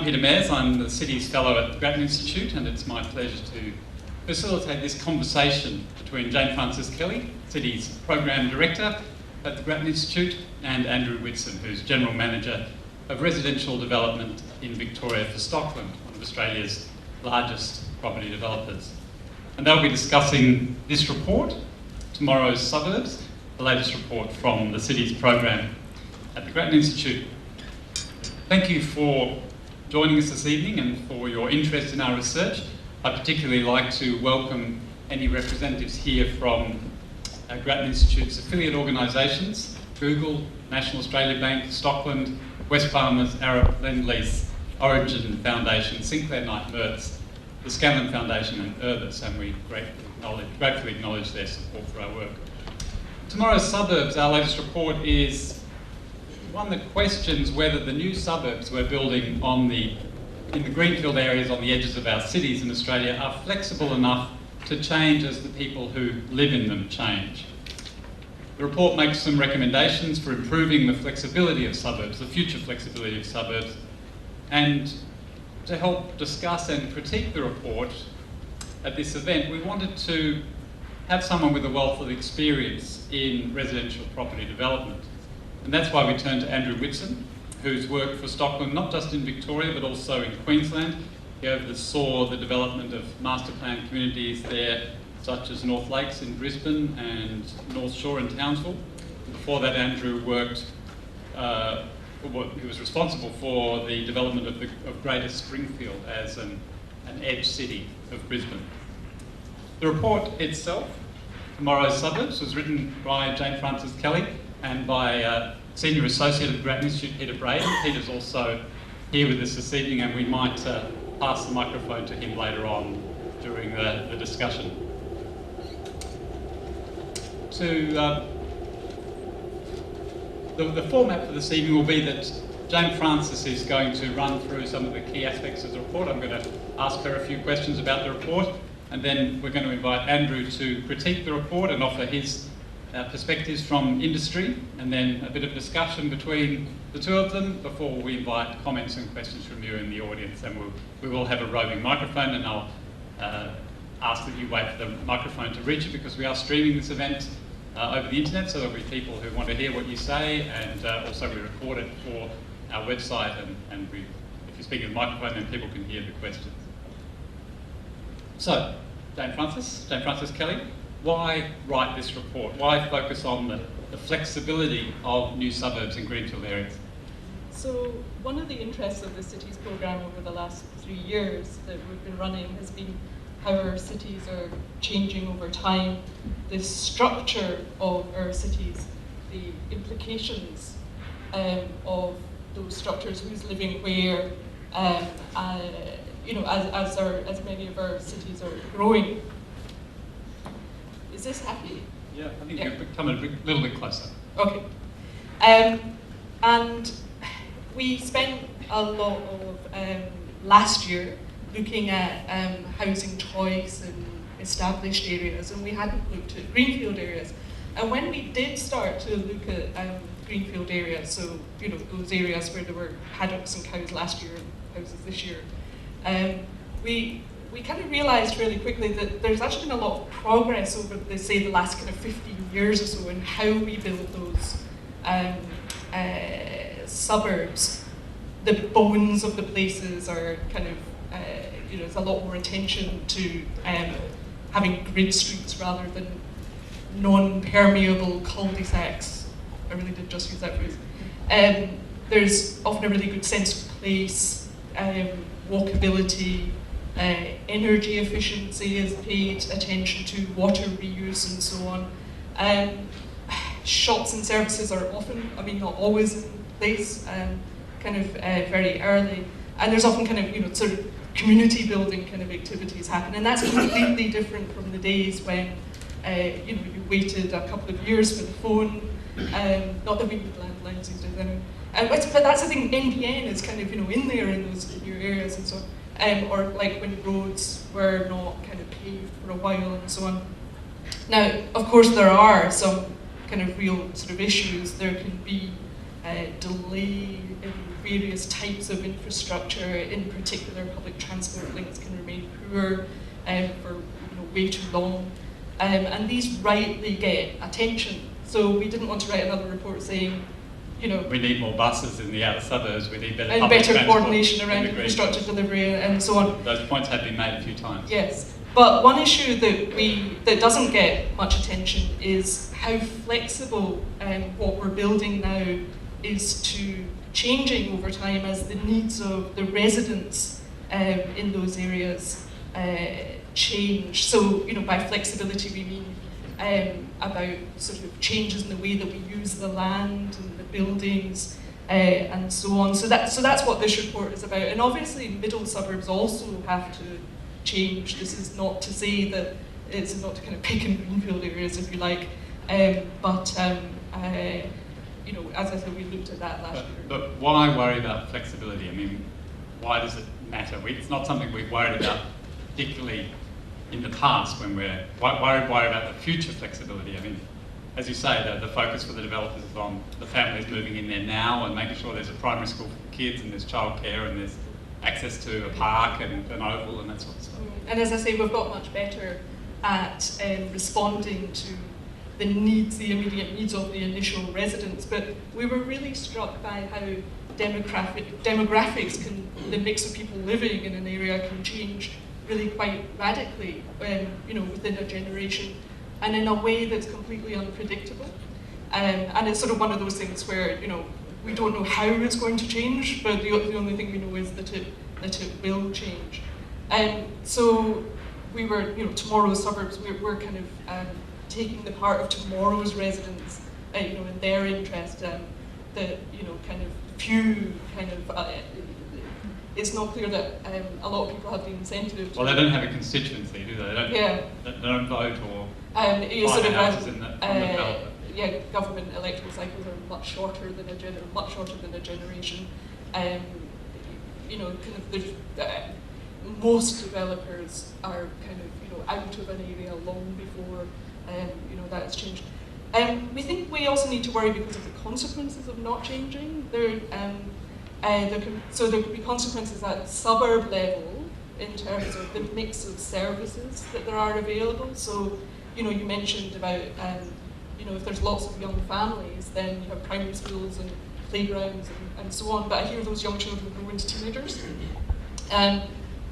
Peter Mayers. I'm the Cities Fellow at the Grattan Institute, and it's my pleasure to facilitate this conversation between Jane Frances Kelly, Cities Program Director at the Grattan Institute, and Andrew Whitson, who's General Manager of Residential Development in Victoria for Stockland, one of Australia's largest property developers. And they'll be discussing this report, Tomorrow's Suburbs, the latest report from the Cities Program at the Grattan Institute. Thank you for joining us this evening and for your interest in our research. I'd particularly like to welcome any representatives here from Grattan Institute's affiliate organisations, Google, National Australia Bank, Stockland, Wesfarmers, Arup, Lendlease, Origin Foundation, Sinclair Knight Mertz, the Scanlon Foundation and Urbis, and we gratefully acknowledge their support for our work. Tomorrow's Suburbs, our latest report, is one that questions whether the new suburbs we're building in the greenfield areas on the edges of our cities in Australia are flexible enough to change as the people who live in them change. The report makes some recommendations for improving the flexibility of suburbs, the future flexibility of suburbs, and to help discuss and critique the report at this event, we wanted to have someone with a wealth of experience in residential property development. And that's why we turned to Andrew Whitson, who's worked for Stockland not just in Victoria but also in Queensland. He oversaw the development of master plan communities there, such as North Lakes in Brisbane and North Shore in Townsville. Before that, Andrew worked, he was responsible for the development of Greater Springfield as an edge city of Brisbane. The report itself, Tomorrow's Suburbs, was written by Jane Frances Kelly and by Senior Associate at the Grattan Institute, Peter Braden. Peter's also here with us this evening, and we might pass the microphone to him later on during the discussion. The format for this evening will be that Jane Frances is going to run through some of the key aspects of the report. I'm going to ask her a few questions about the report, and then we're going to invite Andrew to critique the report and offer his perspectives from industry, and then a bit of discussion between the two of them before we invite comments and questions from you in the audience. And we will have a roving microphone, and I'll ask that you wait for the microphone to reach you, because we are streaming this event over the internet, so there'll be people who want to hear what you say, and also we record it for our website, and if you speak in the microphone, then people can hear the questions. So, Jane Frances Kelly, why write this report? Why focus on the flexibility of new suburbs in greenfield areas? So one of the interests of the Cities Programme over the last 3 years that we've been running has been how our cities are changing over time, the structure of our cities, the implications of those structures, who's living where, as many of our cities are growing. Is this happy? Yeah, I think you've come a little bit closer. Okay. And we spent a lot of last year looking at housing choice in established areas, and we hadn't looked at greenfield areas. And when we did start to look at greenfield areas, so those areas where there were paddocks and cows last year and houses this year, we kind of realised really quickly that there's actually been a lot of progress over the last kind of 15 years or so in how we build those suburbs. The bones of the places are kind of, there's a lot more attention to having grid streets rather than non-permeable cul-de-sacs. I really did just use that phrase. There's often a really good sense of place, walkability, energy efficiency is paid attention to, water reuse and so on. Shops and services are often, not always in place, very early. And there's often sort of community building kind of activities happen. And that's completely different from the days when, you waited a couple of years for the phone. Not that we need landlines these days, but that's the thing, NBN is kind of, in there in those new areas and so on. Or like when roads were not kind of paved for a while and so on. Now, of course, there are some kind of real sort of issues. There can be delay in various types of infrastructure, in particular public transport links can remain poor for way too long. And these rightly get attention. So we didn't want to write another report saying, we need more buses in the outer suburbs, we need better and public better transport coordination around in the infrastructure green delivery and so on. belts. Those points have been made a few times. Yes, but one issue that doesn't get much attention is how flexible what we're building now is to changing over time as the needs of the residents in those areas change. So, by flexibility we mean about sort of changes in the way that we use the land and the buildings and so on. So that's what this report is about. And obviously middle suburbs also have to change. This is not to say that it's not to kind of pick and greenfield areas, if you like, but as I said, we looked at that last year. But why worry about flexibility? I mean, why does it matter? It's not something we've worried about particularly in the past when we're worried about the future flexibility. I mean, as you say, the focus for the developers is on the families moving in there now and making sure there's a primary school for the kids and there's childcare and there's access to a park and an oval and that sort of stuff. And as I say, we've got much better at responding to the immediate needs of the initial residents, but we were really struck by how demographics the mix of people living in an area can change really quite radically, within a generation, and in a way that's completely unpredictable. And it's sort of one of those things where, we don't know how it's going to change, but the only thing we know is that it will change. So we were, tomorrow's suburbs, we're kind of taking the part of tomorrow's residents, in their interest, kind of few kind of, it's not clear that a lot of people have the incentive to... Well, they don't have a constituency, do they? They don't vote or buy houses in the developer. Yeah, government electoral cycles are much shorter than a generation. Kind of most developers are kind of out of an area long before that has changed. We think we also need to worry because of the consequences of not changing. There could be consequences at suburb level in terms of the mix of services that there are available. So, you mentioned about, if there's lots of young families, then you have primary schools and playgrounds and so on. But I hear those young children grow into teenagers,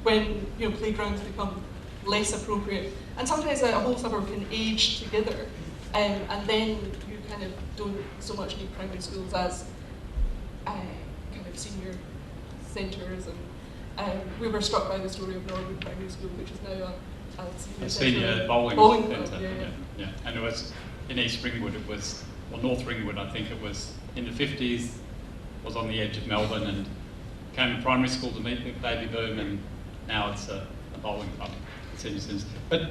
when playgrounds become less appropriate. And sometimes a whole suburb can age together, and then you kind of don't so much need primary schools as kind of senior centres. And we were struck by the story of Norwood Primary School, which is now a senior bowling centre. Yeah. And it was in East Ringwood. It was, or North Ringwood, I think it was in the 50s. Was on the edge of Melbourne and came to primary school to meet the baby boom, and now it's a bowling club. But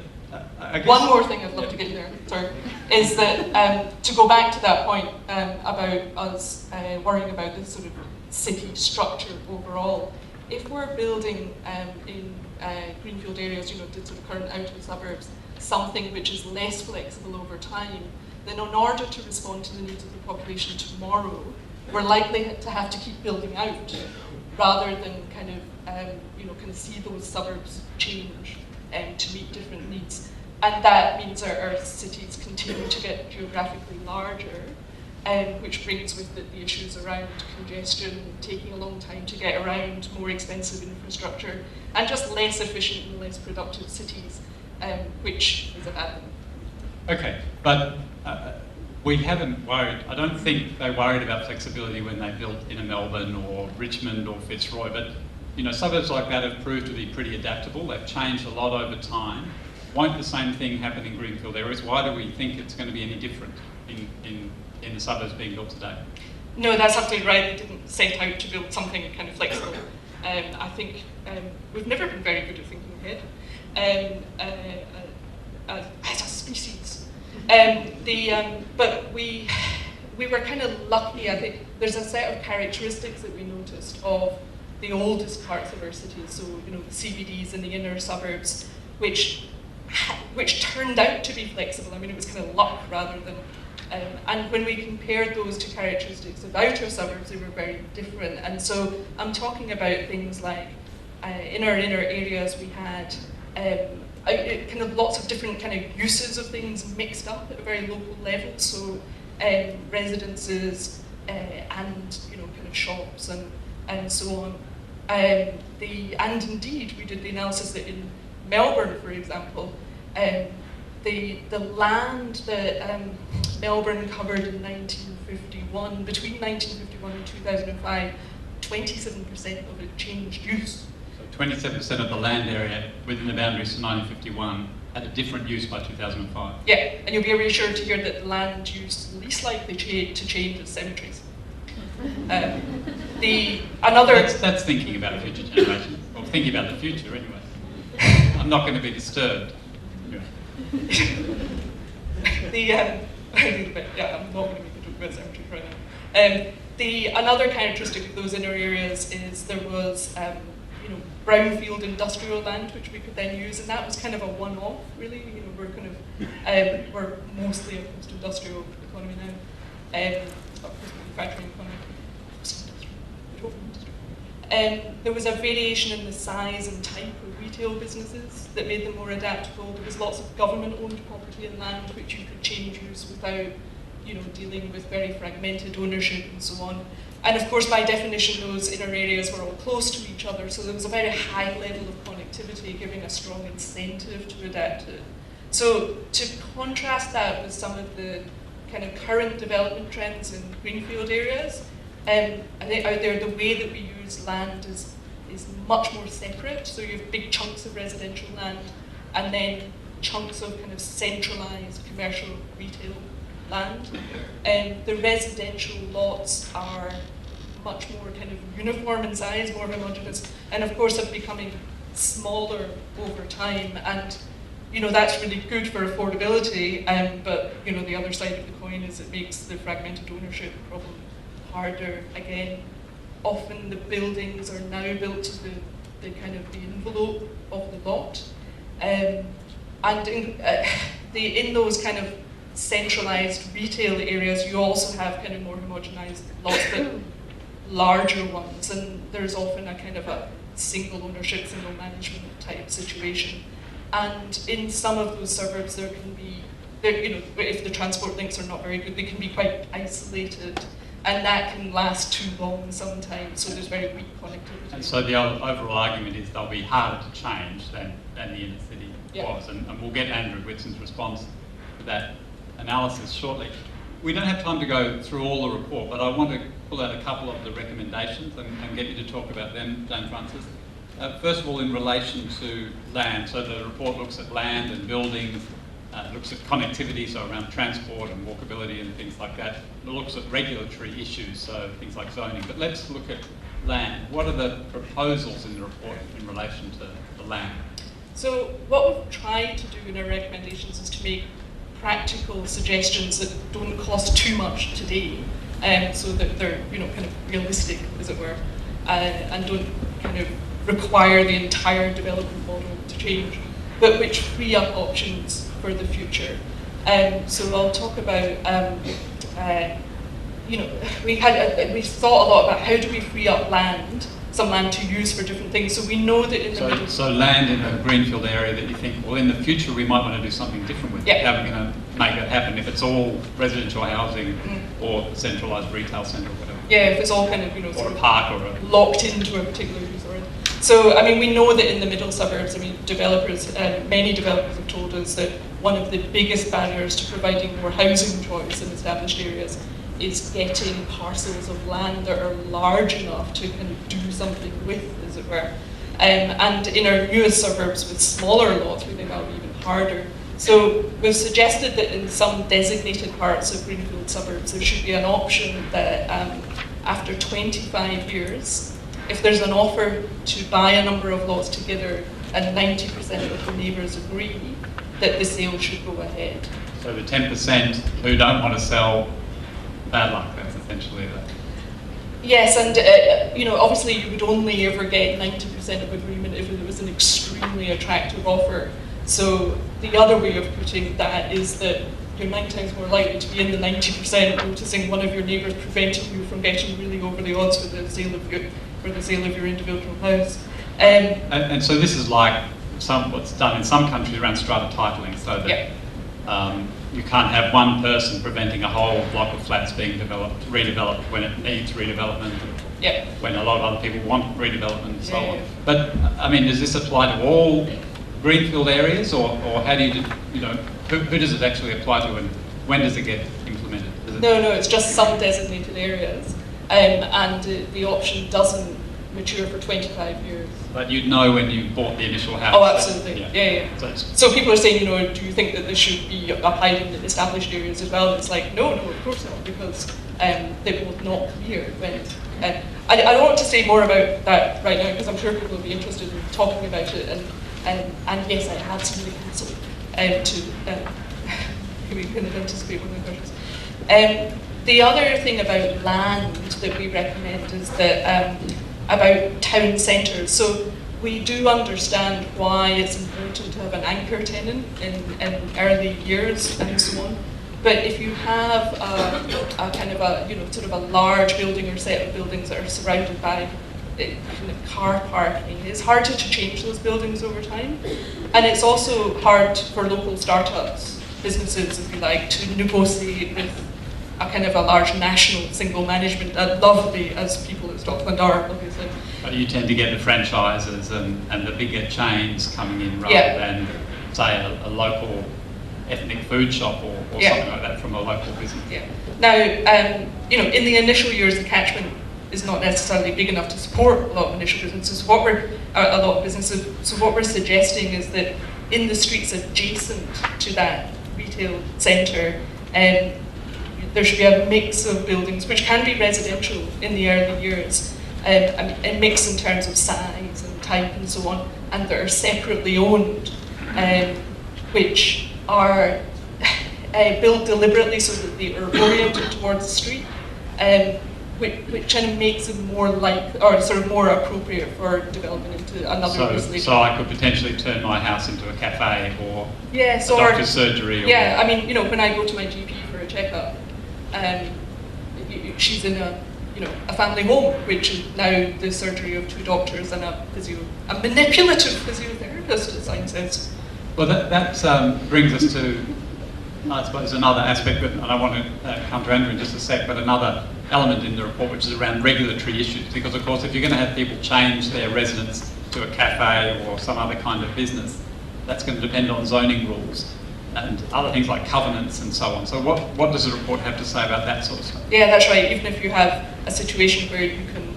I guess one more thing I'd love to get in there, sorry, is that to go back to that point about us worrying about this sort of city structure overall. If we're building in greenfield areas, the sort of current outer suburbs, something which is less flexible over time, then in order to respond to the needs of the population tomorrow, we're likely to have to keep building out rather than kind of see those suburbs change to meet different needs. And that means our cities continue to get geographically larger, which brings with it the issues around congestion, taking a long time to get around, more expensive infrastructure, and just less efficient and less productive cities, which is a bad thing. Okay, but we haven't worried, I don't think they worried about flexibility when they built in Melbourne or Richmond or Fitzroy, but suburbs like that have proved to be pretty adaptable. They've changed a lot over time. Won't the same thing happen in greenfield areas? Why do we think it's going to be any different in the suburbs being built today? No, that's absolutely right. They didn't set out to build something kind of flexible. I think we've never been very good at thinking ahead as a species. But we were kind of lucky. I think there's a set of characteristics that we noticed of the oldest parts of our cities, so the CBDs and the inner suburbs, which turned out to be flexible. I mean, it was kind of luck rather than And when we compared those to characteristics of outer suburbs, they were very different. And so I'm talking about things like in our inner areas we had kind of lots of different kind of uses of things mixed up at a very local level. So residences and kind of shops and so on. And indeed we did the analysis that in Melbourne, for example, the land that Melbourne covered in 1951, between 1951 and 2005, 27% of it changed use. So 27% of the land area within the boundaries of 1951 had a different use by 2005. Yeah, and you'll be reassured to hear that the land use least likely to change is cemeteries. That's thinking about future generations, or thinking about the future anyway. I'm not going to be disturbed. Yeah. I'm not going to make a joke about cemeteries right now. Another characteristic of those inner areas is there was brownfield industrial land which we could then use, and that was kind of a one-off, really. We're mostly a post-industrial economy now, post-manufacturing economy. There was a variation in the size and type of retail businesses that made them more adaptable. There was lots of government-owned property and land which you could change use without, dealing with very fragmented ownership and so on. And of course, by definition, those inner areas were all close to each other, so there was a very high level of connectivity, giving a strong incentive to adapt it. So to contrast that with some of the kind of current development trends in greenfield areas, I think out there the way that we use land is much more separate. So you have big chunks of residential land and then chunks of kind of centralised commercial retail land. The residential lots are much more kind of uniform in size, more homogeneous, and of course are becoming smaller over time. And that's really good for affordability, but the other side of the coin is it makes the fragmented ownership problem harder. Again, often the buildings are now built to the kind of the envelope of the lot, and in those kind of centralised retail areas, you also have kind of more homogenised lots, but larger ones, and there's often a kind of a single ownership, single management type situation. And in some of those suburbs, there can be, if the transport links are not very good, they can be quite isolated. And that can last too long sometimes, so there's very weak connectivity. And so the overall argument is they'll be harder to change than the inner city was. And we'll get Andrew Whitson's response to that analysis shortly. We don't have time to go through all the report, but I want to pull out a couple of the recommendations and get you to talk about them, Jane Francis. First of all, in relation to land, so the report looks at land and buildings, looks at connectivity, so around transport and walkability and things like that. It looks at regulatory issues, so things like zoning. But let's look at land. What are the proposals in the report in relation to the land? So what we've tried to do in our recommendations is to make practical suggestions that don't cost too much today, so that they're kind of realistic, as it were, and don't kind of require the entire development model to change, but which free up options for the future. So I'll talk about, we thought a lot about how do we free up some land to use for different things. So we know that in the middle... So land in a greenfield area that you think, well, in the future we might want to do something different with. Yeah. How are we going to make it happen if it's all residential housing or centralised retail centre or whatever? Yeah, if it's all kind of, or a park or a... locked into a particular use. So, we know that in the middle suburbs, developers, many developers have told us that one of the biggest barriers to providing more housing choice in established areas is getting parcels of land that are large enough to kind of do something with, as it were. And in our newest suburbs with smaller lots, we think that'll be even harder. So we've suggested that in some designated parts of greenfield suburbs, there should be an option that after 25 years, if there's an offer to buy a number of lots together and 90% of the neighbours agree, that the sale should go ahead. So the 10% who don't want to sell, bad luck, that's essentially that. Yes, and obviously you would only ever get 90% of agreement if there was an extremely attractive offer. So the other way of putting that is that you're 9 times more likely to be in the 90% noticing one of your neighbours preventing you from getting really over the odds for the sale of your individual house. And so this is like what's done in some countries around strata titling, so that you can't have one person preventing a whole block of flats being redeveloped when it needs redevelopment, when a lot of other people want redevelopment and so on. But I mean, does this apply to all greenfield areas, or how do who does it actually apply to, and when does it get implemented? No, it's just some designated areas, and the option doesn't mature for 25 years. But you'd know when you bought the initial house. Oh, absolutely. Yeah. So people are saying, do you think that this should be applied in established areas as well? And it's like, no, of course not, because they will not clear when. I don't want to say more about that right now, because I'm sure people will be interested in talking about it. And yes, I have seen the council we can anticipate one of the questions. The other thing about land that we recommend is that about town centres. So we do understand why it's important to have an anchor tenant in early years and so on. But if you have a kind of sort of a large building or set of buildings that are surrounded by kind of car parking, it's harder to change those buildings over time. And it's also hard for local startups, businesses, if you like, to negotiate with a kind of a large national single management, lovely as people at Stockland are, obviously. But you tend to get the franchises and the bigger chains coming in rather than, say, a local ethnic food shop or something like that from a local business. Yeah. Now, in the initial years, the catchment is not necessarily big enough to support a lot of initial businesses. So what we're suggesting is that in the streets adjacent to that retail centre, there should be a mix of buildings, which can be residential in the early years, a mix in terms of size and type and so on, and that are separately owned, which are built deliberately so that they are oriented towards the street, which kind of makes it more more appropriate for development into another business. So I could potentially turn my house into a cafe or a doctor's surgery. I mean, when I go to my GP for a checkup, she's in a family home, which is now the surgery of 2 doctors and a manipulative physiotherapist, as Sign says. Well, that brings us to, I suppose, another aspect, and I want to come to Andrew in just a sec, but another element in the report, which is around regulatory issues, because of course if you're going to have people change their residence to a cafe or some other kind of business, that's going to depend on zoning rules and other things like covenants and so on. So what does the report have to say about that sort of stuff? Yeah, that's right. Even if you have a situation where you can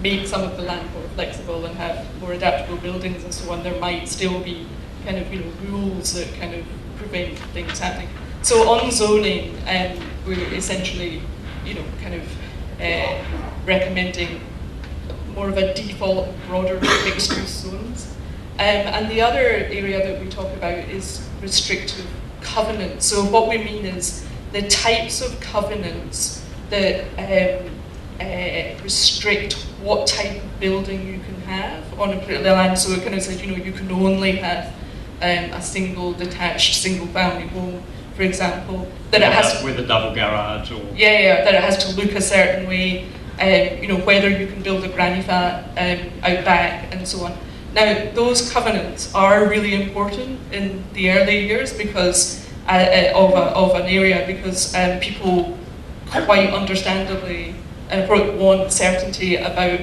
make some of the land more flexible and have more adaptable buildings and so on, there might still be kind of rules that kind of prevent things happening. So on zoning, we're essentially recommending more of a default, broader mixed-use zones. And the other area that we talk about is restrictive covenants. So what we mean is the types of covenants that restrict what type of building you can have on a particular land. So it kind of says, you can only have a single detached, single-family home, for example, that it has with a double garage, or that it has to look a certain way, whether you can build a granny flat out back and so on. Now, those covenants are really important in the early years because of an area, because people quite understandably want certainty about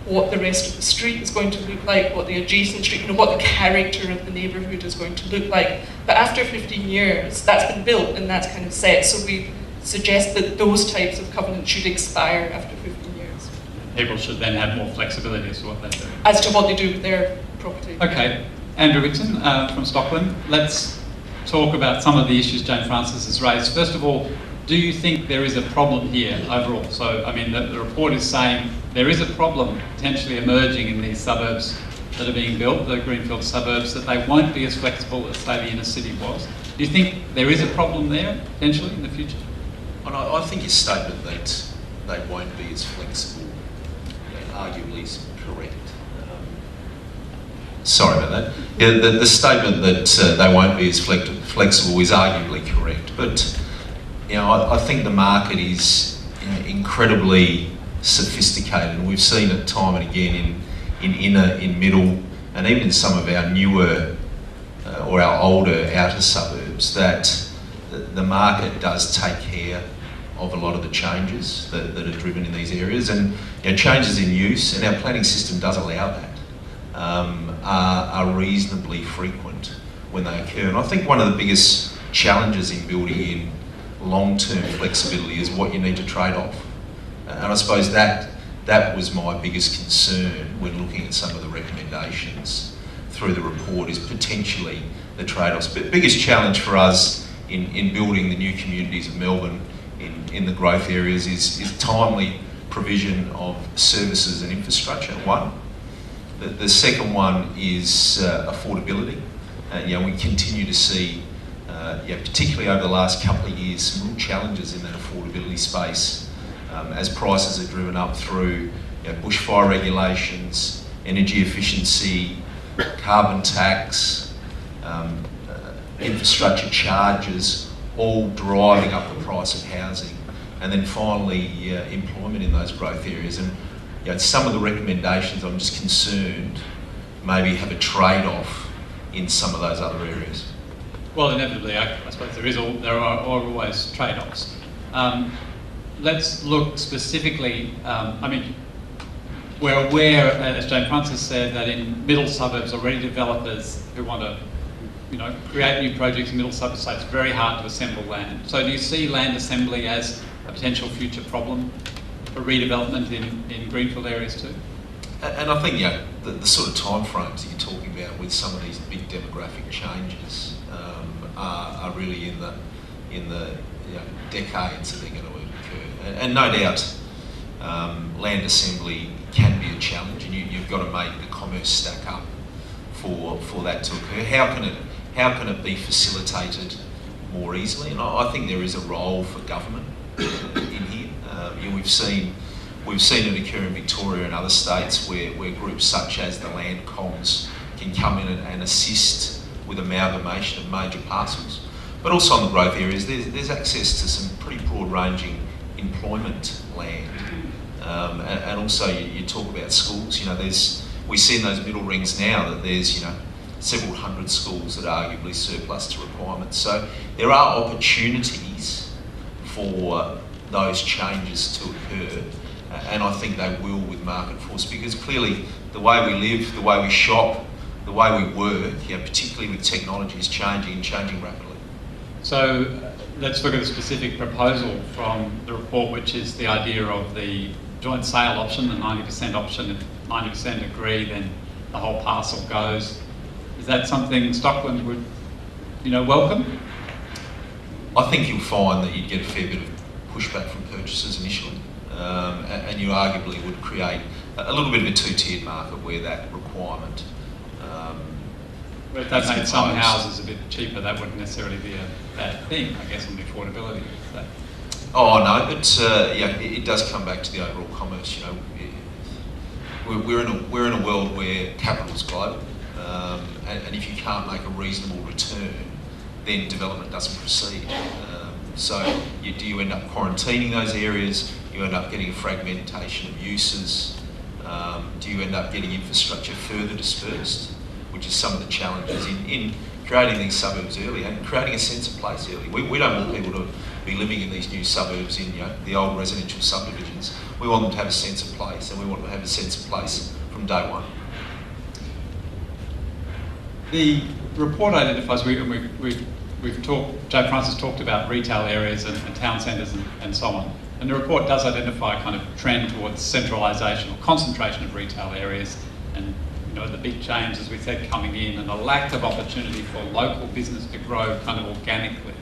what the rest of the street is going to look like, what the adjacent street, what the character of the neighbourhood is going to look like. But after 15 years, that's been built and that's kind of set. So we suggest that those types of covenants should expire after 15 years. People should then have more flexibility as to what they do. As to what they do with their property. Okay, Andrew Whitson from Stockland. Let's talk about some of the issues Jane Francis has raised. First of all, do you think there is a problem here overall? So, I mean, the report is saying there is a problem potentially emerging in these suburbs that are being built, the greenfield suburbs, that they won't be as flexible as, say, the inner city was. Do you think there is a problem there, potentially, in the future? And I think his statement that they won't be as flexible arguably is correct. Sorry about that. Yeah, the statement that they won't be as flexible is arguably correct, but I think the market is incredibly sophisticated, and we've seen it time and again in inner, in middle, and even in some of our newer or our older outer suburbs, that the market does take care of a lot of the changes that are driven in these areas, and changes in use, and our planning system does allow that, are reasonably frequent when they occur. And I think one of the biggest challenges in building in long-term flexibility is what you need to trade off. And I suppose that was my biggest concern when looking at some of the recommendations through the report, is potentially the trade-offs. But biggest challenge for us in building the new communities of Melbourne in the growth areas is timely provision of services and infrastructure, one. The second one is affordability. We continue to see, particularly over the last couple of years, some real challenges in that affordability space as prices are driven up through bushfire regulations, energy efficiency, carbon tax, infrastructure charges, all driving up the price of housing. And then finally, employment in those growth areas. And some of the recommendations, I'm just concerned, maybe have a trade-off in some of those other areas. Well, inevitably, I suppose there are always trade-offs. Let's look specifically. We're aware, as Jane Francis said, that in middle suburbs, already developers who want to, create new projects in middle suburbs, so it's very hard to assemble land. So do you see land assembly as a potential future problem for redevelopment in greenfield areas too? And I think the sort of timeframes that you're talking about with some of these big demographic changes are really in the decades that they're going to occur. And no doubt, land assembly can be a challenge, and you've got to make the commerce stack up for that to occur. How can it be facilitated more easily? And I think there is a role for government in here. We've seen it occur in Victoria and other states where groups such as the land comms can come in and assist with amalgamation of major parcels. But also on the growth areas, there's access to some pretty broad-ranging employment land. And also you talk about schools. We see in those middle rings now that there's several hundred schools that are arguably surplus to requirements. So there are opportunities for those changes to occur, and I think they will with market force, because clearly the way we live, the way we shop, the way we work, particularly with technology, is changing rapidly. So let's look at a specific proposal from the report, which is the idea of the joint sale option, the 90% option. If 90% agree, then the whole parcel goes. Is that something Stockland would, welcome? I think you'll find that you'd get a fair bit of pushback from purchasers initially, and you arguably would create a little bit of a two-tiered market where that requirement. But if that made some houses a bit cheaper, that wouldn't necessarily be a bad thing, I guess, on the affordability. Oh no, but it does come back to the overall commerce. We're in a world where capital is global, and if you can't make a reasonable return, then development doesn't proceed. So do you end up quarantining those areas? You end up getting a fragmentation of uses. Do you end up getting infrastructure further dispersed, which is some of the challenges in creating these suburbs early and creating a sense of place early. We don't want people to be living in these new suburbs in the old residential subdivisions. We want them to have a sense of place, and we want them to have a sense of place from day one. The report identifies, we've talked, Jane Francis talked about retail areas and town centres and so on. And the report does identify a kind of trend towards centralisation or concentration of retail areas, and the big change, as we said, coming in, and the lack of opportunity for local business to grow kind of organically.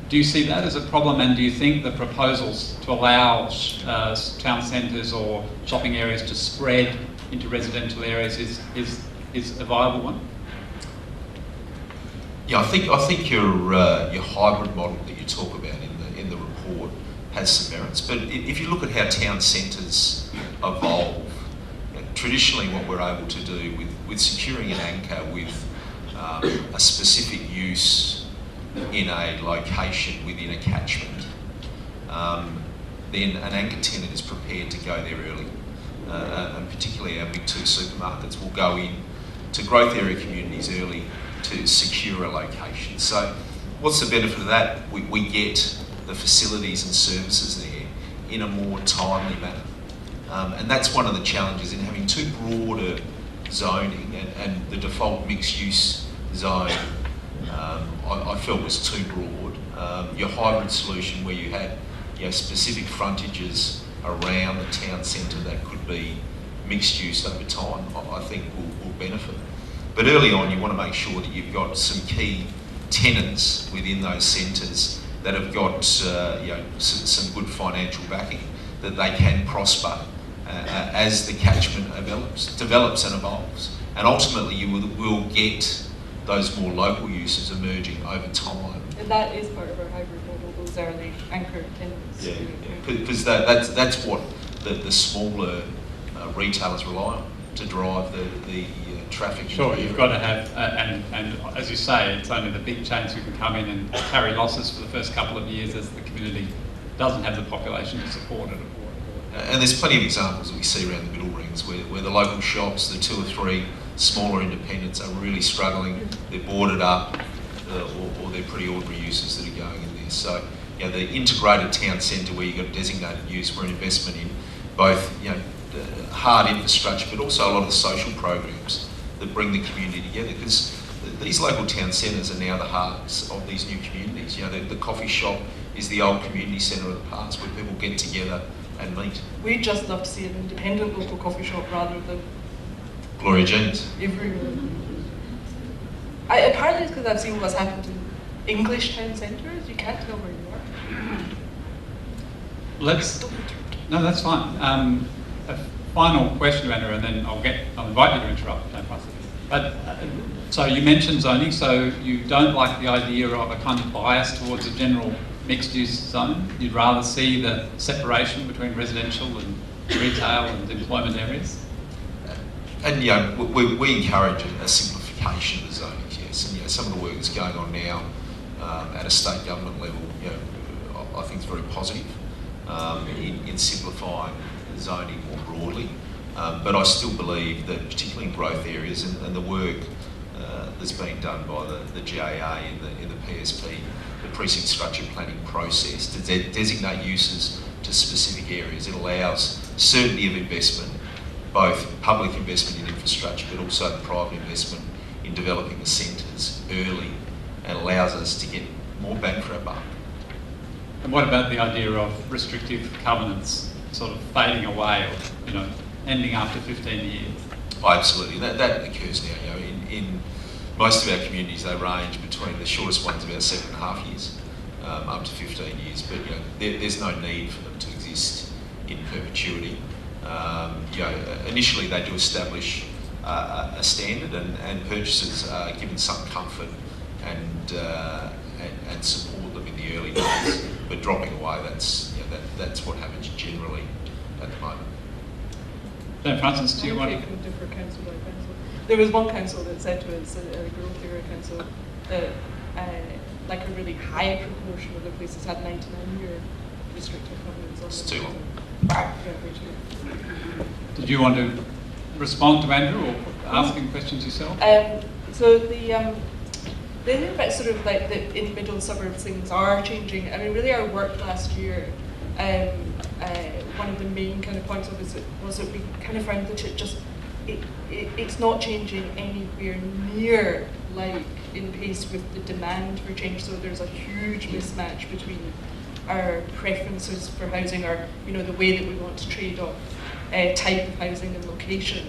Do you see that as a problem, and do you think the proposals to allow town centres or shopping areas to spread into residential areas is a viable one? Yeah, I think your hybrid model that you talk about in the report has some merits. But if you look at how town centres evolve, traditionally what we're able to do with securing an anchor with a specific use in a location within a catchment, then an anchor tenant is prepared to go there early. And particularly our big two supermarkets will go in to growth area communities early to secure a location. So what's the benefit of that? We get the facilities and services there in a more timely manner. And that's one of the challenges in having too broader zoning, and the default mixed use zone I felt was too broad. Your hybrid solution where you had specific frontages around the town centre that could be mixed use over time, I think will benefit. But early on you want to make sure that you've got some key tenants within those centres that have got some good financial backing, that they can prosper as the catchment develops and evolves. And ultimately you will get those more local uses emerging over time. And that is part of our hybrid model, those early anchor tenants. Yeah, because that's what the smaller retailers rely on to drive the traffic. Sure, you've got to have, and as you say, it's only the big chains who can come in and carry losses for the first couple of years as the community doesn't have the population to support it. And there's plenty of examples that we see around the middle rings where the local shops, the 2 or 3 smaller independents are really struggling. They're boarded up, or they're pretty ordinary uses that are going in there. So, the integrated town centre where you've got a designated use, where investment in both, hard infrastructure, but also a lot of the social programs that bring the community together. Because these local town centres are now the hearts of these new communities. The coffee shop is the old community centre of the past where people get together and meet. We'd just love to see an independent local coffee shop rather than Gloria Jean's. Everywhere. Apparently it's because I've seen what's happened in English town centres. You can't tell where you are. No, that's fine. A final question, Andrew, and then I'll invite you to interrupt. Don't pass it. But so you mentioned zoning. So you don't like the idea of a kind of bias towards a general mixed-use zone. You'd rather see the separation between residential and retail and employment areas. And we encourage a simplification of the zoning, yes. And some of the work that's going on now at a state government level, I think is very positive in simplifying zoning more broadly. But I still believe that, particularly in growth areas, and the work that's being done by the GAA in the PSP, the precinct structure planning process, to designate uses to specific areas, it allows certainty of investment, both public investment in infrastructure, but also private investment in developing the centres early, and allows us to get more bang for our buck. And what about the idea of restrictive covenants sort of fading away, or ending after 15 years? Oh, absolutely, that occurs now. In most of our communities, they range between, the shortest ones about 7.5 years, up to 15 years. But there's no need for them to exist in perpetuity. Initially they do establish a standard, and purchasers are given some comfort and support them in the early days. But dropping away, that's what happens generally at the moment. So, Francis, do you want to? Differ council by council. There was one council that said to us, a growth area council, that like a really high proportion of the places had 99-year restrictive covenants on them. It's too long. Yeah, way too long. Did you want to respond to Andrew, or asking questions yourself? So the thing about sort of like the in middle suburbs things are changing. I mean, really our work last year, one of the main kind of points of it was that we kind of found that it's not changing anywhere near like in pace with the demand for change. So there's a huge mismatch between our preferences for housing, or the way that we want to trade off type of housing and location,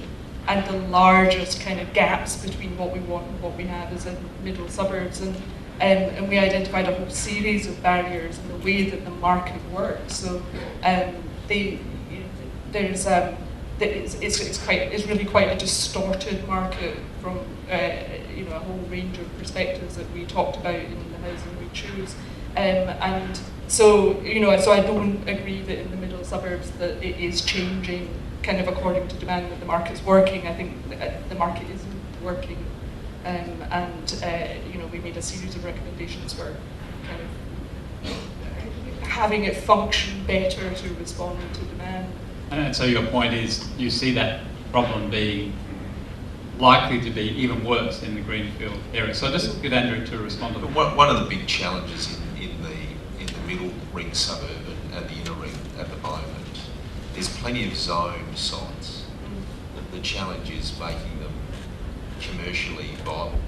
and the largest kind of gaps between what we want and what we have as in middle suburbs. And we identified a whole series of barriers in the way that the market works. So it's really quite a distorted market from a whole range of perspectives that we talked about in the housing we choose. And so I don't agree that in the middle suburbs that it is changing kind of according to demand that the market's working. I think the market isn't working, and we made a series of recommendations for kind of having it function better to respond to demand. And so your point is you see that problem being likely to be even worse in the greenfield area. So just get Andrew to respond to that. One of the big challenges in the middle ring suburb and the inner ring at the moment, there's plenty of zone sites. The challenge is making them commercially viable,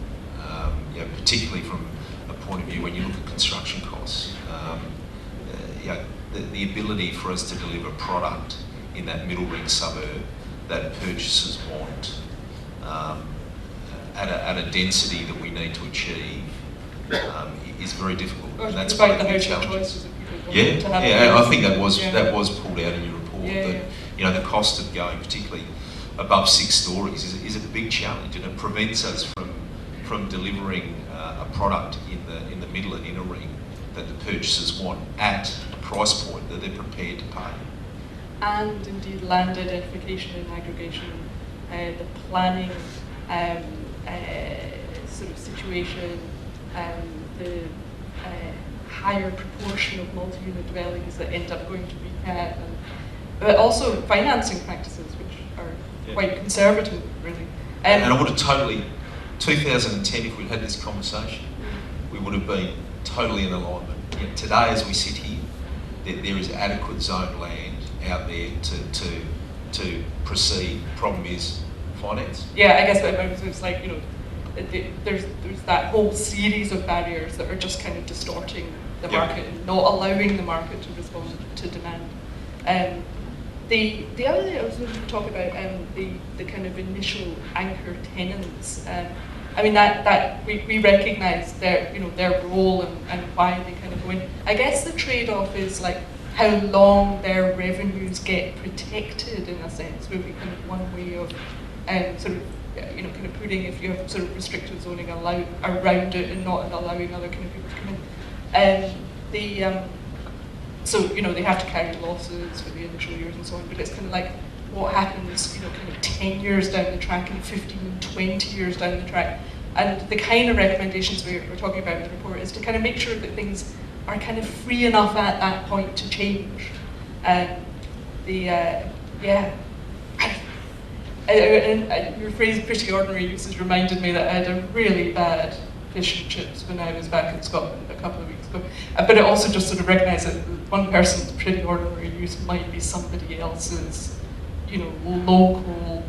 particularly from a point of view when you look at construction costs. The ability for us to deliver product in that middle ring suburb that purchasers want at a density that we need to achieve is very difficult. Or and that's despite one of the big housing challenges. choices that people want to have. I think that was pulled out in your report. Yeah, that the cost of going particularly above 6 stories is a big challenge, and it prevents us from delivering a product in the middle and inner ring that the purchasers want at a price point that they're prepared to pay. And indeed land identification and aggregation, the planning sort of situation, the higher proportion of multi-unit dwellings that end up going to rehab, but also financing practices, which are quite conservative, really. And I would have 2010, if we'd had this conversation, we would have been totally in alignment. Yet today, as we sit here, there is adequate zone land out there to proceed. The problem is finance. Yeah, I guess it's like, there's that whole series of barriers that are just kind of distorting the market and not allowing the market to respond to demand. The other thing I was going to talk about, the kind of initial anchor tenants. I mean that we recognise their role and why they kind of go in. I guess the trade-off is like how long their revenues get protected, in a sense, would be kind of one way of sort of kind of putting, if you have sort of restrictive zoning around it and not allowing other kind of people to come in. So they have to carry losses for the initial years and so on, but it's kind of like what happens kind of 10 years down the track and 15 and 20 years down the track. And the kind of recommendations we're talking about in the report is to kind of make sure that things are kind of free enough at that point to change. And your phrase "pretty ordinary uses" reminded me that I had a really bad fish and chips when I was back in Scotland a couple of weeks ago. But it also just sort of recognised that one person's pretty ordinary use might be somebody else's, local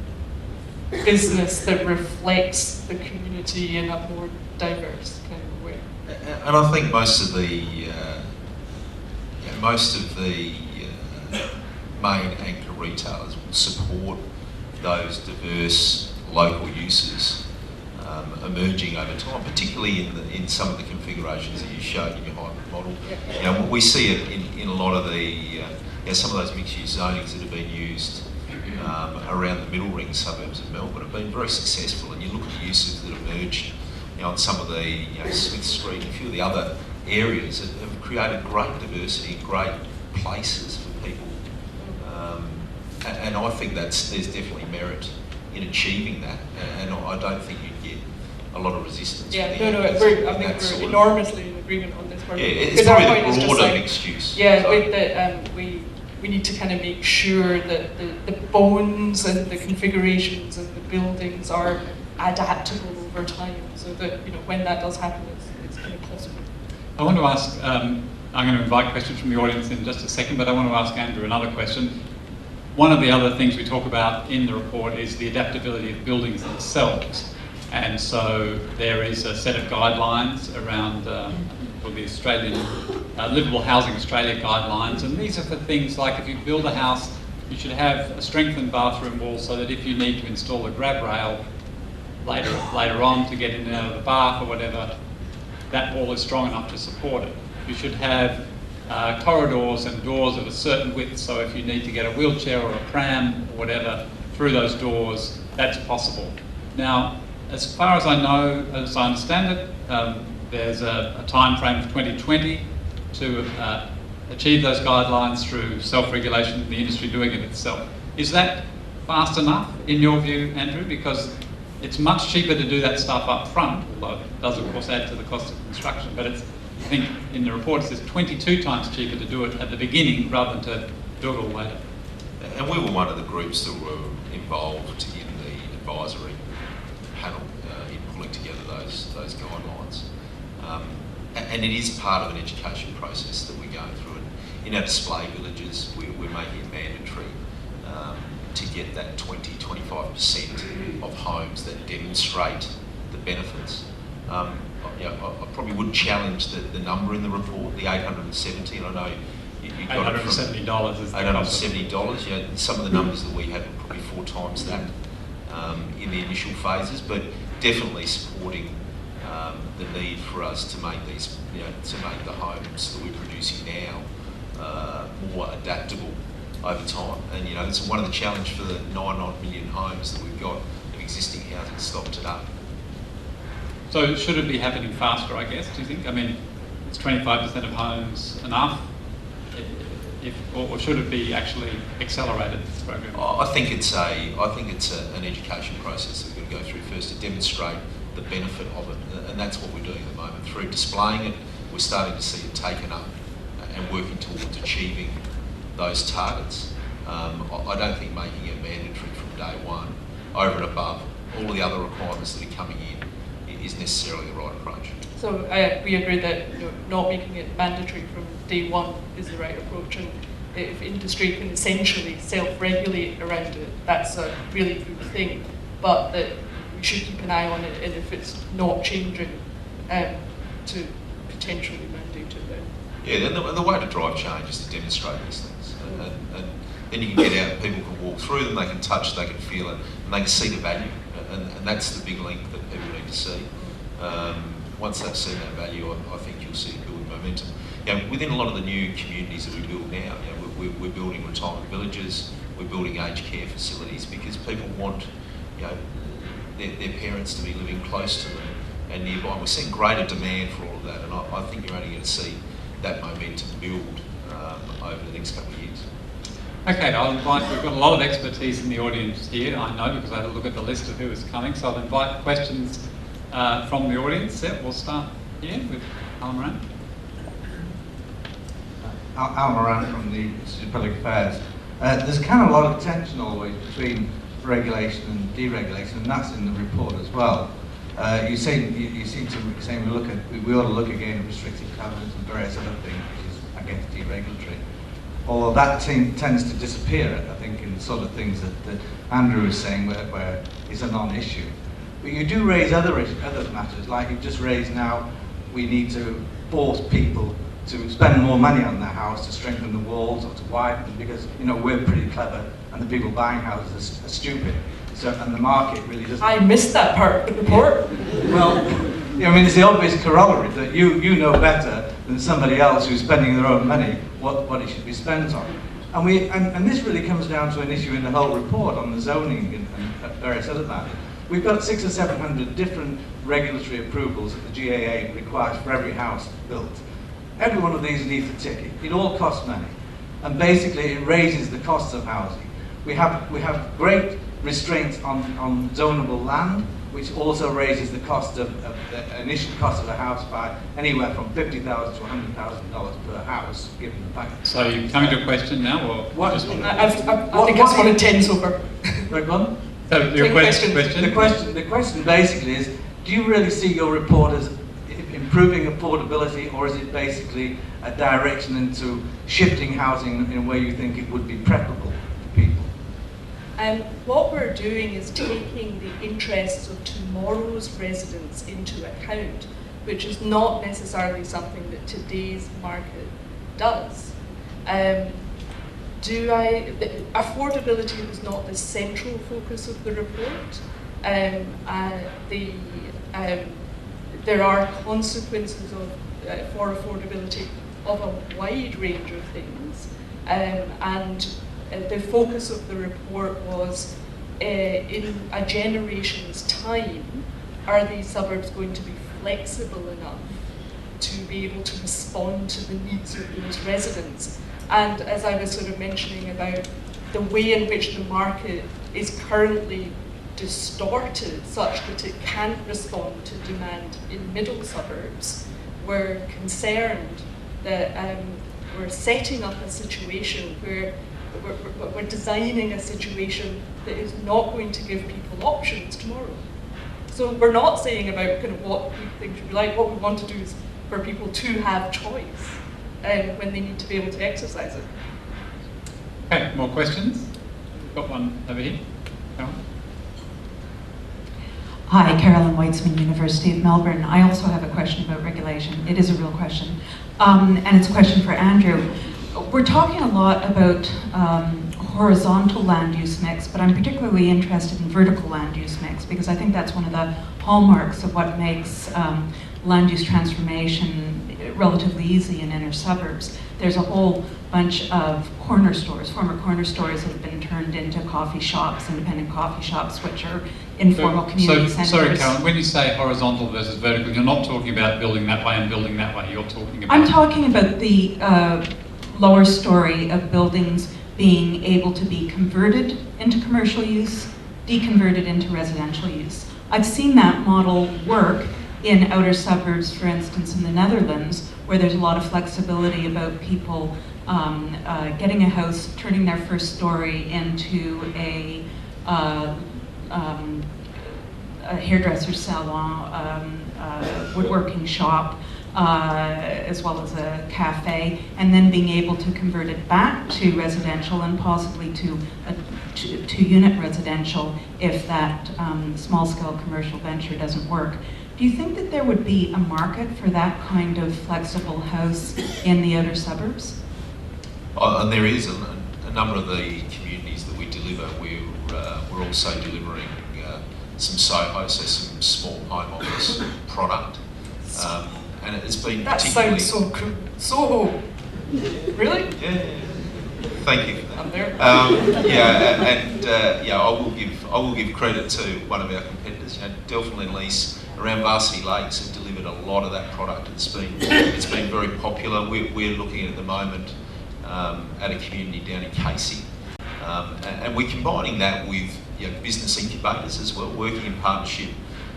business that reflects the community in a more diverse kind of way. And I think most of the main anchor retailers will support those diverse local uses emerging over time, particularly in some of the configurations that you showed in your hybrid model. We see it in a lot of the some of those mixed-use zonings that have been used around the middle ring suburbs of Melbourne have been very successful, and you look at the uses that emerged on some of the Smith Street and a few of the other areas that have created great diversity and great places for people. And I think there's definitely merit in achieving that, and I don't think you'd get a lot of resistance. I think we're enormously in agreement on this part. It's probably the broader mixed use. We need to kind of make sure that the bones and the configurations and the buildings are adaptable over time, so that when that does happen, it's kind of possible. I want to ask. I'm going to invite questions from the audience in just a second, but I want to ask Andrew another question. One of the other things we talk about in the report is the adaptability of buildings themselves. And so there is a set of guidelines around for the Australian Livable Housing Australia guidelines, and these are for things like if you build a house, you should have a strengthened bathroom wall so that if you need to install a grab rail later on to get in and out of the bath or whatever, that wall is strong enough to support it. You should have corridors and doors of a certain width, so if you need to get a wheelchair or a pram or whatever through those doors, that's possible. Now, as far as I know, as I understand it, there's a time frame of 2020 to achieve those guidelines through self-regulation, the industry doing it itself. Is that fast enough, in your view, Andrew? Because it's much cheaper to do that stuff up front, although it does, of course, add to the cost of construction. But it's, I think in the report it says 22 times cheaper to do it at the beginning rather than to do it all later. And we were one of the groups that were involved in the advisory panel in pulling together those guidelines. And it is part of an education process that we're going through. And in our display villages, we're making it mandatory to get that 20-25% of homes that demonstrate the benefits. I probably would challenge the number in the report, the 870, and I know you got it from $870 is the $870. Yeah, some of the numbers that we had were probably 4 times that in the initial phases, but definitely supporting the need for us to make these, to make the homes that we're producing now more adaptable over time. And it's one of the challenges for the 9 million homes that we've got of existing housing stock today. So should it be happening faster, I guess, do you think? I mean, is 25% of homes enough? Or should it be actually accelerated, this program? I think it's an education process that we're going to go through first to demonstrate the benefit of it, and that's what we're doing at the moment. Through displaying it, we're starting to see it taken up and working towards achieving those targets. I don't think making it mandatory from day one, over and above all the other requirements that are coming in, is necessarily the right approach. So we agree that not making it mandatory from day one is the right approach, and if industry can essentially self-regulate around it, that's a really good thing, but that we should keep an eye on it, and if it's not changing, to potentially mandate it then. Yeah, and the way to drive change is to demonstrate these things, and then you can get out, people can walk through them, they can touch, they can feel it, and they can see the value, and that's the big link that people need to see. Once they've seen that value, I think you'll see building momentum. Within a lot of the new communities that we build now, we're building retirement villages, we're building aged care facilities because people want, their parents to be living close to them and nearby. And we're seeing greater demand for all of that, and I think you're only going to see that momentum build over the next couple of years. Okay, we've got a lot of expertise in the audience here, I know, because I had a look at the list of who is coming, so I'll invite questions from the audience. Yeah, we'll start here with Alan Moran. Al Moran from the Institute of Public Affairs. There's kind of a lot of tension always between regulation and deregulation, and that's in the report as well. You seem to be saying we ought to look again at restrictive covenants and various other things, which is, I guess, deregulatory. Although that tends to disappear, I think, in the sort of things that Andrew was saying, where it's a non-issue. But you do raise other matters, like you've just raised now. We need to force people to spend more money on their house to strengthen the walls or to widen them because we're pretty clever and the people buying houses are stupid. So and the market really doesn't. I missed that part of the report. Well, it's the obvious corollary that you know better than somebody else who's spending their own money what it should be spent on. And this really comes down to an issue in the whole report on the zoning and various other matters. We've got 600 or 700 different regulatory approvals that the GAA requires for every house built. Every one of these needs a ticket. It all costs money, and basically it raises the costs of housing. We have great restraints on zonable land, which also raises the cost of the initial cost of a house by anywhere from $50,000 to $100,000 per house, given the fact. So you're coming to a question now, or what? just one? I think it's 1 in 10 over. Right, one. So your question. The question basically is: do you really see your report as improving affordability, or is it basically a direction into shifting housing in a way you think it would be preferable for people? What we're doing is taking the interests of tomorrow's residents into account, which is not necessarily something that today's market does. Affordability was not the central focus of the report. There are consequences for affordability of a wide range of things, and the focus of the report was in a generation's time, are these suburbs going to be flexible enough to be able to respond to the needs of those residents? And as I was sort of mentioning about the way in which the market is currently distorted such that it can't respond to demand in middle suburbs, we're concerned that we're setting up a situation where we're designing a situation that is not going to give people options tomorrow. So we're not saying about kind of what we think should be like. What we want to do is for people to have choice when they need to be able to exercise it. Okay, more questions? We've got one over here. Carolyn? Hi, Carolyn Weitzman, University of Melbourne. I also have a question about regulation. It is a real question. And it's a question for Andrew. We're talking a lot about horizontal land use mix, but I'm particularly interested in vertical land use mix because I think that's one of the hallmarks of what makes land use transformation relatively easy in inner suburbs. There's a whole bunch of corner stores, former corner stores that have been turned into coffee shops, independent coffee shops, which are informal community centres. Sorry, Carolyn, when you say horizontal versus vertical, you're not talking about building that way and building that way, you're talking about... I'm talking about the lower story of buildings being able to be converted into commercial use, deconverted into residential use. I've seen that model work in outer suburbs, for instance, in the Netherlands, where there's a lot of flexibility about people getting a house, turning their first story into a hairdresser salon, woodworking shop, as well as a cafe, and then being able to convert it back to residential and possibly to unit residential if that small-scale commercial venture doesn't work. Do you think that there would be a market for that kind of flexible house in the outer suburbs? And there is a number of the communities that we deliver. We're also delivering some SOHO, so some small home office product. And it's been that particularly... sounds so cool. Soho. Really? Yeah. Thank you for that. I'm there. I will give credit to one of our competitors. Delphin and Lease around Varsity Lakes have delivered a lot of that product. It's been very popular. We're looking at the moment at a community down in Casey, and we're combining that with business incubators as well, working in partnership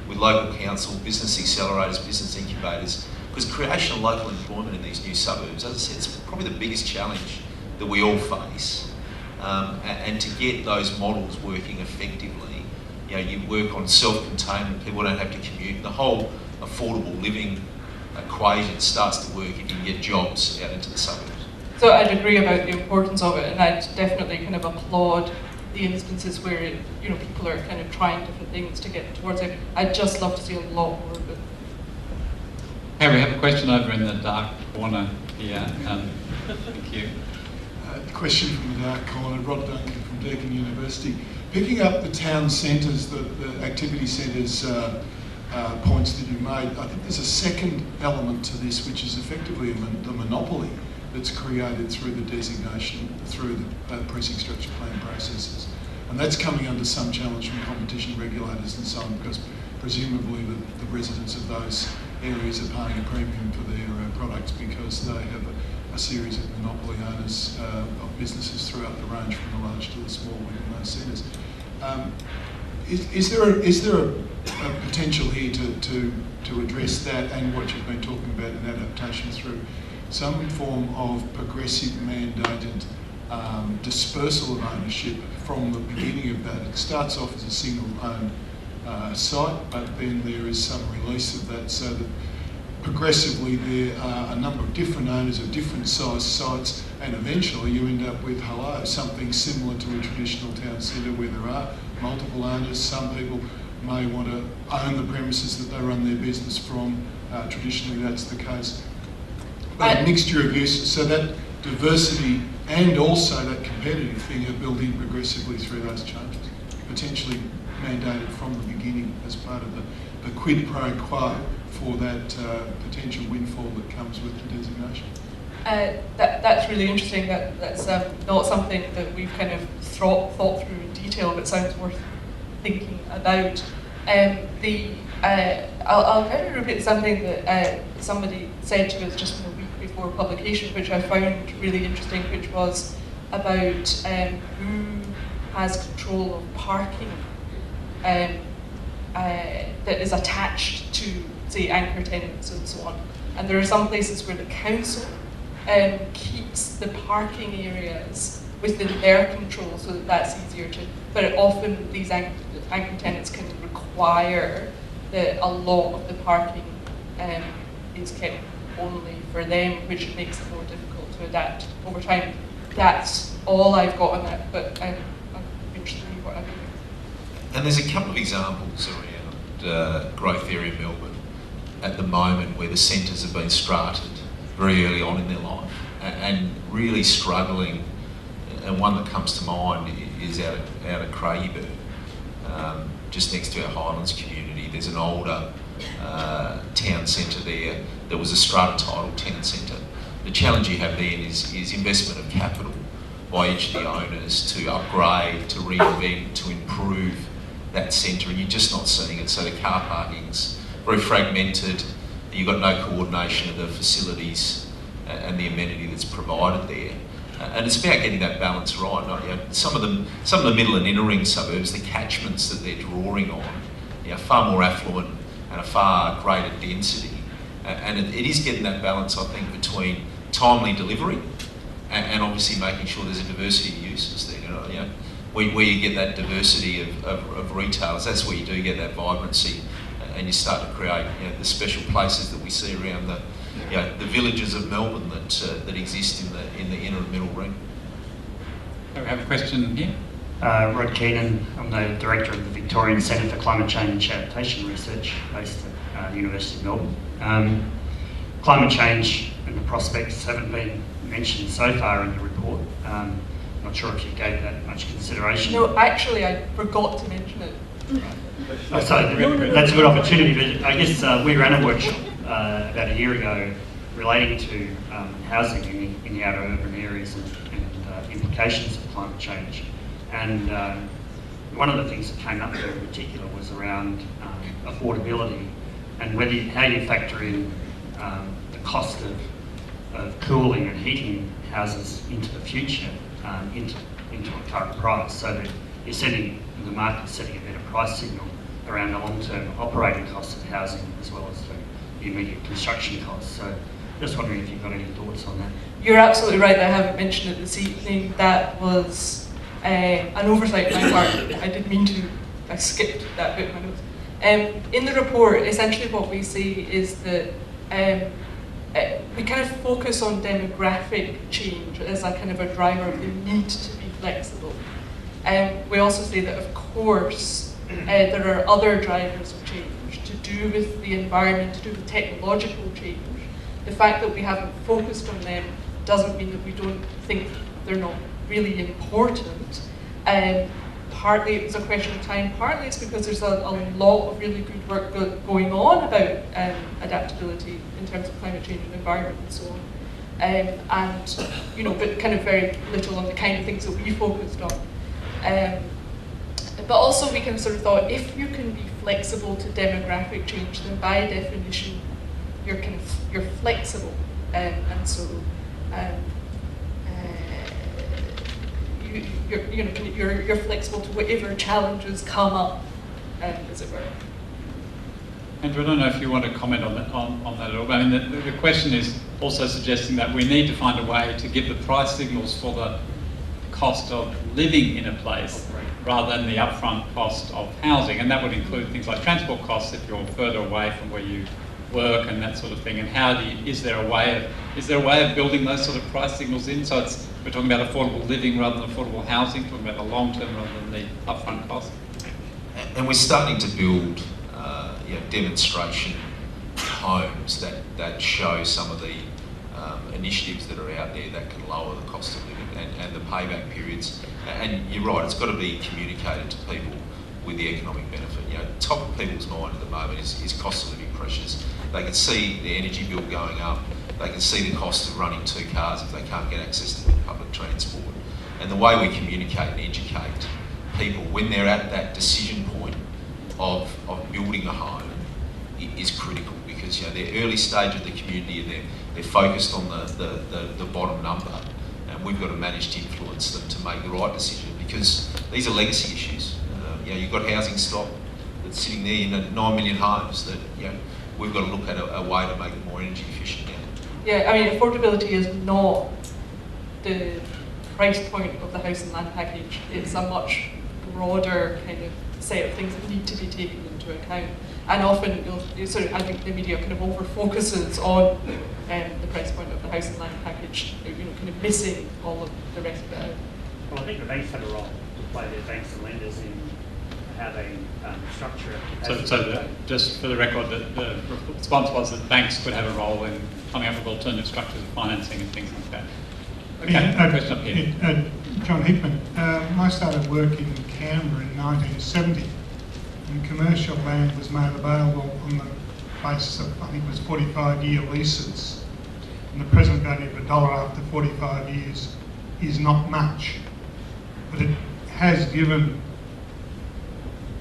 with local council, business accelerators, business incubators, because creation of local employment in these new suburbs, as I said, it's probably the biggest challenge that we all face. And to get those models working effectively, you work on self-containment, people don't have to commute. The whole affordable living equation starts to work if you can get jobs out into the suburbs. So I'd agree about the importance of it, and I'd definitely kind of applaud the instances where people are kind of trying different things to get towards it. I'd just love to see a lot more of it. Hey, we have a question over in the dark corner here. Thank you. Question from the dark corner, Rod Duncan from Deakin University. Picking up the town centres, the activity centres points that you made, I think there's a second element to this, which is effectively the monopoly that's created through the designation, through the precinct structure plan processes. And that's coming under some challenge from competition regulators and so on, because presumably the residents of those areas are paying a premium for their products because they have a series of monopoly owners of businesses throughout the range from the large to the small within those centres. Is there a potential here to address that and what you've been talking about in adaptation through some form of progressive mandated dispersal of ownership from the beginning of that? It starts off as a single owned site, but then there is some release of that so that progressively there are a number of different owners of different size sites, and eventually you end up with, something similar to a traditional town centre where there are multiple owners. Some people may want to own the premises that they run their business from. Traditionally that's the case. But a mixture of uses, so that diversity and also that competitive thing are built in progressively through those changes, potentially mandated from the beginning as part of the quid pro quo for that potential windfall that comes with the designation. That's really interesting. That's not something that we've kind of thought through in detail, but sounds worth thinking about. I'll kind of repeat something that somebody said to us just a week before publication, which I found really interesting, which was about who has control of parking that is attached to, say, anchor tenants and so on. And there are some places where the council keeps the parking areas within their control so that that's easier to, but often these anchor tenants can require that a lot of the parking is kept only for them, which makes it more difficult to adapt over time. That's all I've got on that, but I'm interested in what I think. And there's a couple of examples around growth area Melbourne at the moment where the centres have been strated very early on in their life and really struggling. And one that comes to mind is out at Craigieburn, just next to our Highlands community. There's an older town centre there that was a strata title town centre. The challenge you have then is investment of capital by each of the owners to upgrade, to reinvent, to improve that centre, and you're just not seeing it. So the car parking's very fragmented. You've got no coordination of the facilities and the amenity that's provided there. And it's about getting that balance right. You know, some of the middle and inner ring suburbs, the catchments that they're drawing on, you know, far more affluent and a far greater density. And it is getting that balance, I think, between timely delivery and obviously making sure there's a diversity of uses there. You know, where you get that diversity of retailers, that's where you do get that vibrancy, and you start to create, you know, the special places that we see around the, you know, the villages of Melbourne that exist in the inner and middle ring. We have a question here. Rod Keenan, I'm the Director of the Victorian Centre for Climate Change Adaptation Research based at the University of Melbourne. Climate change and the prospects haven't been mentioned so far in the report. Not sure if you gave that much consideration. No, actually, I forgot to mention it. Oh, so that's a good opportunity, but I guess we ran a workshop about a year ago relating to housing in the outer urban areas and implications of climate change. And one of the things that came up there in particular was around affordability and how you factor in the cost of cooling and heating houses into the future, into a current price, so that the market's setting a better price signal around the long-term operating costs of housing as well as the immediate construction costs. So just wondering if you've got any thoughts on that. You're absolutely right that I haven't mentioned it this evening. That was an oversight on my part. I didn't mean to. I skipped that bit of my notes. In the report, essentially what we see is that we kind of focus on demographic change as a kind of a driver of the need to be flexible. We also say that, of course, there are other drivers of change to do with the environment, to do with technological change. The fact that we haven't focused on them doesn't mean that we don't think they're not really important. Partly it was a question of time, partly it's because there's a lot of really good work going on about adaptability in terms of climate change and environment and so on. And, you know, but kind of very little on the kind of things that we focused on. But also we kind of sort of thought, if you can be flexible to demographic change, then by definition, you're flexible. And so you're flexible to whatever challenges come up, as it were. Andrew, I don't know if you want to comment on that at all. I mean, the question is also suggesting that we need to find a way to give the price signals for the cost of living in a place rather than the upfront cost of housing, and that would include things like transport costs if you're further away from where you work and that sort of thing. And is there a way of building those sort of price signals in? So we're talking about affordable living rather than affordable housing, talking about the long term rather than the upfront cost. And we're starting to build demonstration homes that show some of the initiatives that are out there that can lower the cost of living and the payback periods. And you're right, it's got to be communicated to people with the economic benefit. You know, top of people's mind at the moment is cost of living pressures. They can see the energy bill going up. They can see the cost of running 2 cars if they can't get access to public transport. And the way we communicate and educate people when they're at that decision point of building a home is critical, because, you know, they're early stage of the community and they're focused on the bottom number. And and we've got to manage to influence them to make the right decision, because these are legacy issues. You've got housing stock that's sitting there in 9 million homes that we've got to look at a way to make it more energy efficient now. Yeah, I mean, affordability is not the price point of the house and land package. It's a much broader kind of set of things that need to be taken into account. And often, I think the media kind of over focuses on the price point of the house and land package, kind of missing all of the rest of it. Well, I think the banks have a role to play, the banks and lenders, in how they structure it. Just for the record, the response was that banks could have a role in coming up with alternative structures of financing and things like that. Okay, question up here. John Hickman. I started work in Canberra in 1970, and commercial land was made available on the basis of, I think it was 45-year leases. And the present value of $1 after 45 years is not much, but it has given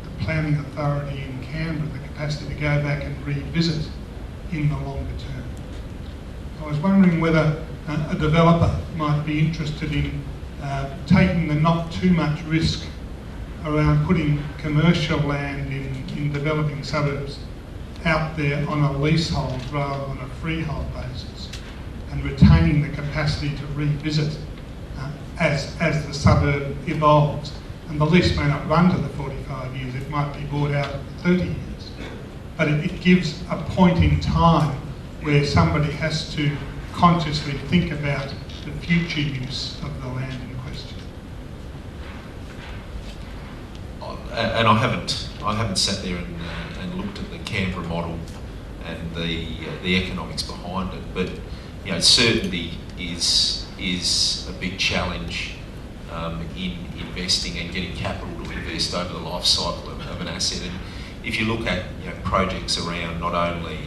the planning authority in Canberra the capacity to go back and revisit in the longer term. I was wondering whether a developer might be interested in taking the not too much risk around putting commercial land in developing suburbs out there on a leasehold rather than a freehold basis, and retaining the capacity to revisit as the suburb evolves. And the lease may not run to the 45 years, it might be bought out at 30 years. But it gives a point in time where somebody has to consciously think about the future use of the land in question. And I haven't sat there and looked at the Canberra model and the economics behind it, but certainty is a big challenge in investing and getting capital to invest over the life cycle of an asset. And if you look at projects around not only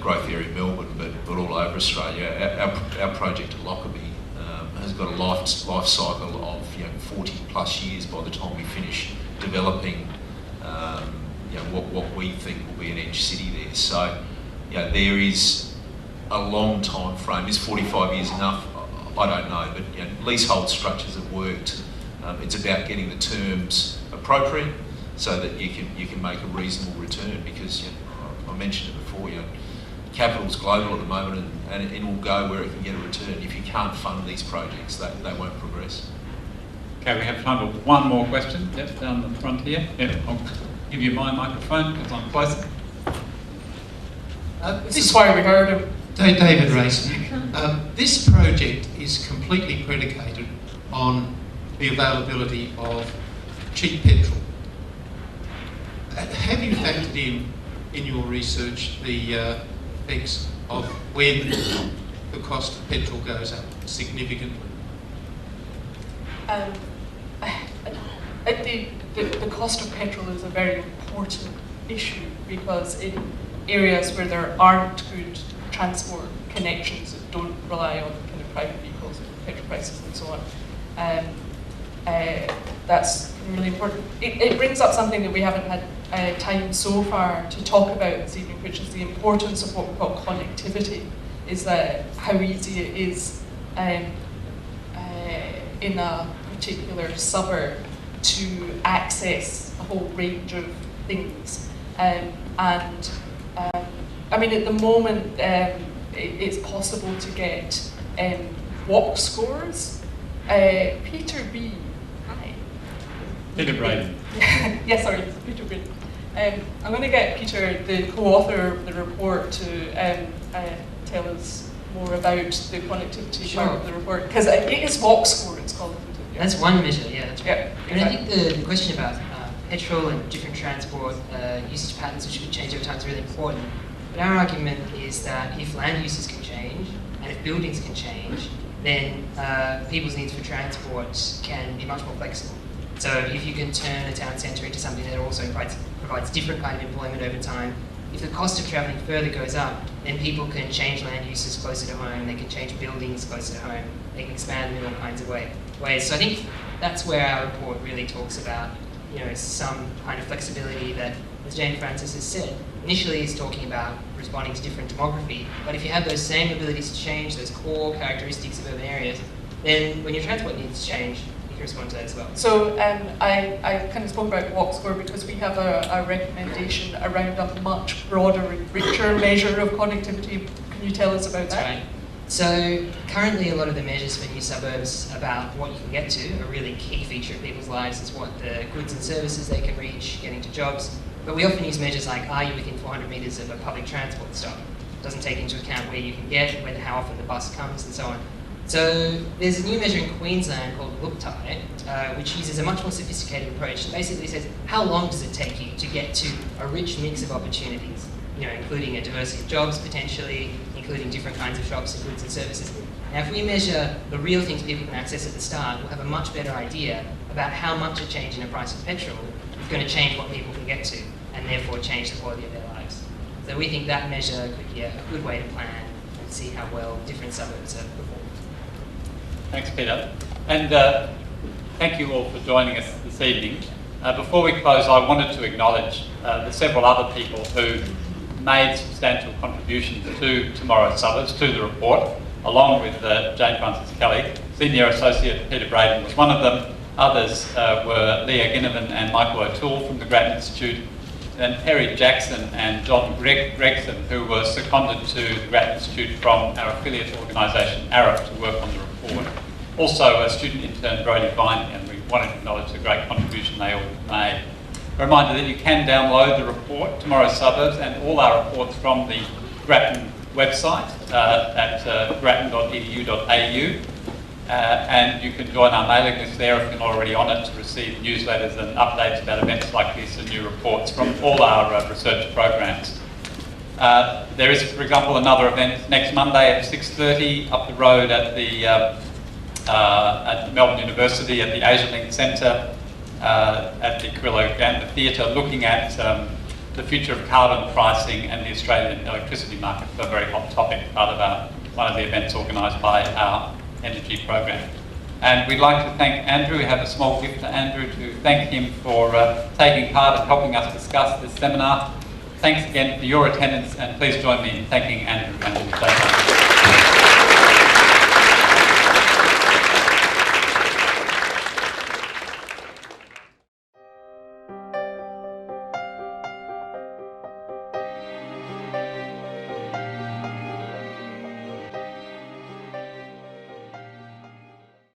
growth area Melbourne, but all over Australia, our project at Lockerbie has got a life cycle of 40 plus years by the time we finish developing what we think will be an edge city there. So there is a long time frame. Is 45 years enough? I don't know, but leasehold structures have worked. It's about getting the terms appropriate so that you can make a reasonable return, because I mentioned it before, capital's global at the moment, and it will go where it can get a return. If you can't fund these projects, they won't progress. Okay, we have time for one more question. Yep, down the front here. Yep, I'll give you my microphone because I'm closer. This is why we heard him. David Racing. This project is completely predicated on the availability of cheap petrol. Have you factored in your research the effects of when the cost of petrol goes up significantly? The cost of petrol is a very important issue, because in areas where there aren't good transport connections that don't rely on kind of private vehicles and petrol prices and so on, that's really important. It brings up something that we haven't had time so far to talk about this evening, which is the importance of what we call connectivity. Is that how easy it is in a particular suburb to access a whole range of things. I mean, at the moment, it's possible to get walk scores. Peter B. Hi. Peter Braden. Yes, sorry, Peter Braden. I'm going to get Peter, the co-author of the report, to tell us more about the connectivity part of the report, because it is walk score, it's called. That's one measure, yeah, that's right. Yeah, And I think the question about petrol and different transport usage patterns, which could change over time, is really important. But our argument is that if land uses can change, and if buildings can change, then people's needs for transport can be much more flexible. So if you can turn a town centre into something that also provides different kind of employment over time, if the cost of travelling further goes up, then people can change land uses closer to home, they can change buildings closer to home, they can expand them in all kinds of ways. So I think that's where our report really talks about, some kind of flexibility that, as Jane Francis has said, initially is talking about responding to different demography. But if you have those same abilities to change those core characteristics of urban areas, then when your transport needs change, you can respond to that as well. So I kind of spoke about walk score because we have a recommendation around a much broader and richer measure of connectivity. Can you tell us about that? That's right. So currently a lot of the measures for new suburbs about what you can get to, a really key feature of people's lives is what the goods and services they can reach, getting to jobs. But we often use measures like, are you within 400 metres of a public transport stop? It doesn't take into account where you can get, how often the bus comes and so on. So there's a new measure in Queensland called Look Tide, which uses a much more sophisticated approach. It basically says, how long does it take you to get to a rich mix of opportunities? You know, including a diversity of jobs potentially, including different kinds of shops and goods and services. Now, if we measure the real things people can access at the start, we'll have a much better idea about how much a change in the price of petrol is going to change what people can get to, and therefore change the quality of their lives. So we think that measure could be a good way to plan and see how well different suburbs have performed. Thanks, Peter. And thank you all for joining us this evening. Before we close, I wanted to acknowledge the several other people who made substantial contributions to tomorrow's suburbs, to the report, along with Jane Frances Kelly. Senior Associate Peter Braden was one of them. Others were Leah Ginnivan and Michael O'Toole from the Grattan Institute, and Perry Jackson and John Gregson, who were seconded to the Grattan Institute from our affiliate organisation, ARAP, to work on the report. Also, a student intern, Brodie Vine, and we wanted to acknowledge the great contribution they all made. A reminder that you can download the report, Tomorrow's Suburbs, and all our reports from the Grattan website at grattan.edu.au. And you can join our mailing list there if you're not already on it to receive newsletters and updates about events like this and new reports from all our research programs. There is, for example, another event next Monday at 6:30 up the road at the at Melbourne University at the AsiaLink Centre at the Carrillo and the Theatre, looking at the future of carbon pricing and the Australian electricity market. It's a very hot topic, part of one of the events organised by our energy program. And we'd like to thank Andrew. We have a small gift to Andrew to thank him for taking part and helping us discuss this seminar. Thanks again for your attendance, and please join me in thanking Andrew and the